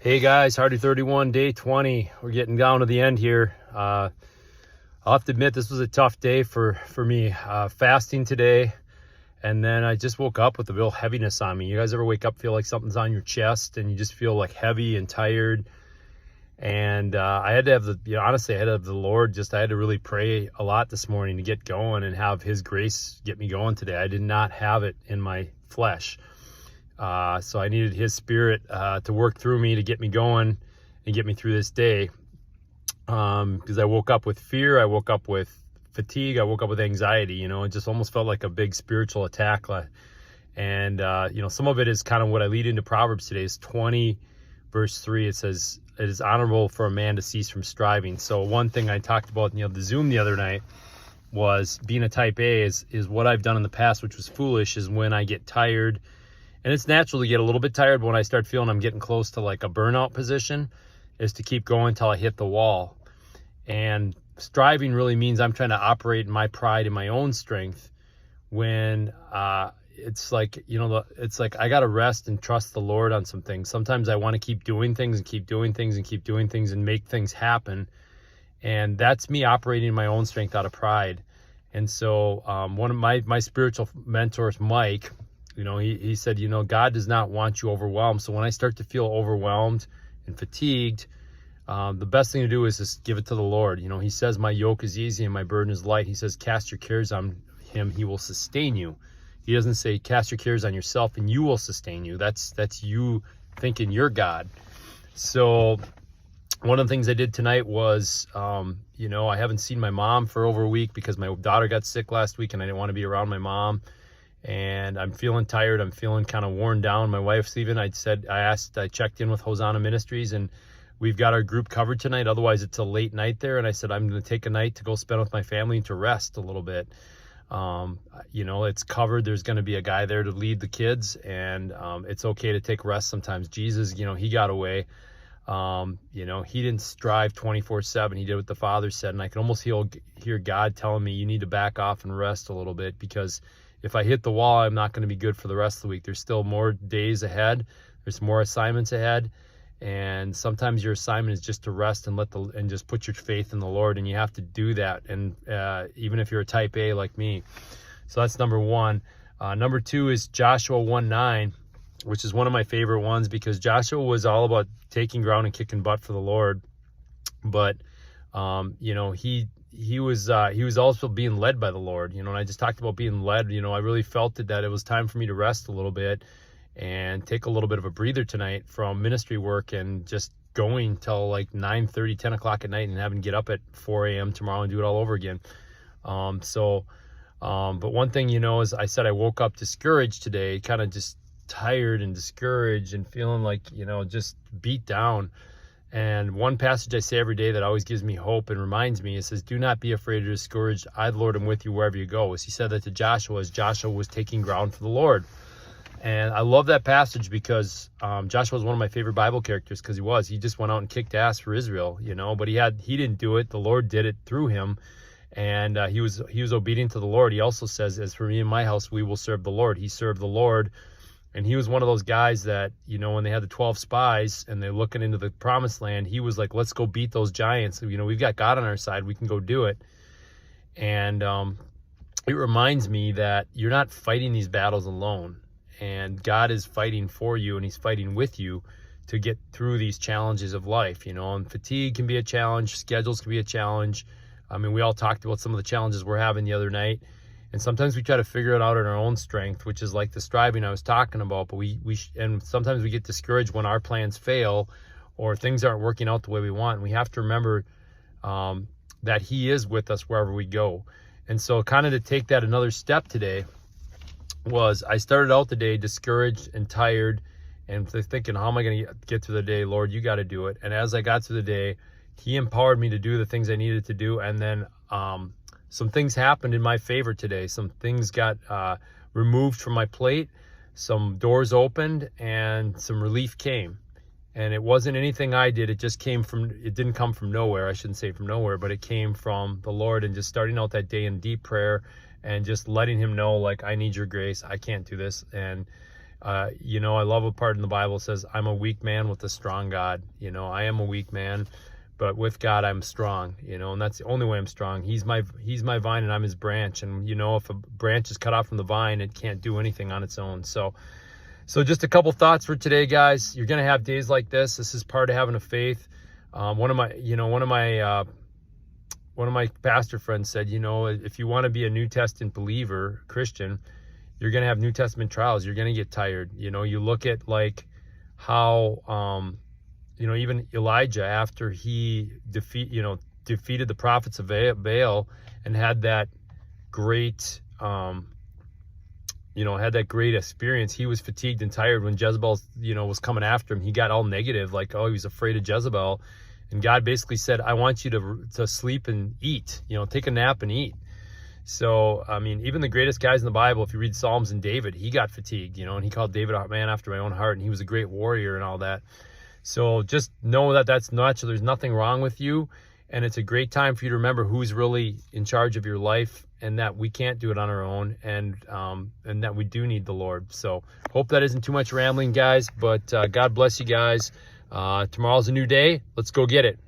Hey guys, Hardy 31, day 20. We're getting down to the end here. I'll have to admit this was a tough day for me. Fasting today, and then I just woke up with a real heaviness on me. You guys ever wake up, feel like something's on your chest, and you just feel like heavy and tired? And I had to have honestly, I had to have the Lord. I had to really pray a lot this morning to get going and have His grace get me going today. I did not have it in my flesh. So I needed His Spirit to work through me to get me going and get me through this day. Because I woke up with fear, I woke up with fatigue, I woke up with anxiety. It just almost felt like a big spiritual attack. And some of it is kind of what I lead into Proverbs today. Is 20 verse 3. It says, "It is honorable for a man to cease from striving." So one thing I talked about the Zoom the other night was being a type A is what I've done in the past, which was foolish, is when I get tired. And it's natural to get a little bit tired, but when I start feeling I'm getting close to like a burnout position, is to keep going until I hit the wall. And striving really means I'm trying to operate in my pride and my own strength when it's like I got to rest and trust the Lord on some things. Sometimes I want to keep doing things and keep doing things and keep doing things and make things happen. And that's me operating in my own strength out of pride. And so one of my spiritual mentors, Mike, he said, God does not want you overwhelmed. So when I start to feel overwhelmed and fatigued, the best thing to do is just give it to the Lord. He says, my yoke is easy and my burden is light. He says, cast your cares on Him. He will sustain you. He doesn't say cast your cares on yourself and you will sustain you. That's you thinking you're God. So one of the things I did tonight was, I haven't seen my mom for over a week because my daughter got sick last week and I didn't want to be around my mom. And I'm feeling tired. I'm feeling kind of worn down. My wife's leaving. I checked in with Hosanna Ministries, and we've got our group covered tonight. Otherwise, it's a late night there. And I said, I'm going to take a night to go spend with my family and to rest a little bit. It's covered. There's going to be a guy there to lead the kids, and it's okay to take rest sometimes. Jesus, He got away. He didn't strive 24/7. He did what the Father said. And I can almost hear God telling me, you need to back off and rest a little bit, because if I hit the wall, I'm not going to be good for the rest of the week. There's still more days ahead. There's more assignments ahead. And sometimes your assignment is just to rest and just put your faith in the Lord. And you have to do that. And even if you're a type A like me. So that's number one. Number two is Joshua 1:9, which is one of my favorite ones, because Joshua was all about taking ground and kicking butt for the Lord. But, he was also being led by the Lord, and I just talked about being led. I really felt that it was time for me to rest a little bit and take a little bit of a breather tonight from ministry work and just going till like 9:30, 10 o'clock at night and having to get up at 4 a.m. tomorrow and do it all over again. But one thing, is I said I woke up discouraged today, kind of just tired and discouraged and feeling like, just beat down. And one passage I say every day that always gives me hope and reminds me, it says, do not be afraid or discouraged. I, the Lord, am with you wherever you go. As He said that to Joshua, as Joshua was taking ground for the Lord. And I love that passage because Joshua was one of my favorite Bible characters, because he just went out and kicked ass for Israel, but he didn't do it. The Lord did it through him. And he was obedient to the Lord. He also says, as for me and my house, we will serve the Lord. He served the Lord. And he was one of those guys that, when they had the 12 spies and they're looking into the promised land, he was like, let's go beat those giants. We've got God on our side. We can go do it. And it reminds me that you're not fighting these battles alone. And God is fighting for you, and He's fighting with you to get through these challenges of life. And fatigue can be a challenge. Schedules can be a challenge. We all talked about some of the challenges we're having the other night. And sometimes we try to figure it out in our own strength, which is like the striving I was talking about. But and sometimes we get discouraged when our plans fail or things aren't working out the way we want. And we have to remember that He is with us wherever we go. And so kind of to take that another step today was I started out the day discouraged and tired and thinking, how am I going to get through the day? Lord, you got to do it. And as I got through the day, He empowered me to do the things I needed to do. And then some things happened in my favor today. Some things got removed from my plate. Some doors opened and some relief came. And it wasn't anything I did. It didn't come from nowhere. I shouldn't say from nowhere, but it came from the Lord, and just starting out that day in deep prayer and just letting Him know, like, I need your grace. I can't do this. And You know, I love a part in the Bible says, I'm a weak man with a strong God. You know, I am a weak man, but with God, I'm strong, you know, and that's the only way I'm strong. He's my vine and I'm his branch. And, you know, if a branch is cut off from the vine, it can't do anything on its own. So just a couple thoughts for today, guys. You're going to have days like this. This is part of having a faith. One of my pastor friends said, you know, if you want to be a New Testament believer, Christian, you're going to have New Testament trials. You're going to get tired. You know, you look at like how, you know, even Elijah, after he defeated the prophets of Baal and had that great, had that great experience, he was fatigued and tired when Jezebel, you know, was coming after him. He got all negative, like, oh, he was afraid of Jezebel. And God basically said, I want you to sleep and eat, you know, take a nap and eat. So, I mean, even the greatest guys in the Bible, if you read Psalms and David, he got fatigued, you know, and he called David a man after my own heart, and he was a great warrior and all that. So just know that that's not, so there's nothing wrong with you. And it's a great time for you to remember who's really in charge of your life, and that we can't do it on our own, and that we do need the Lord. So hope that isn't too much rambling, guys, but God bless you guys. Tomorrow's a new day. Let's go get it.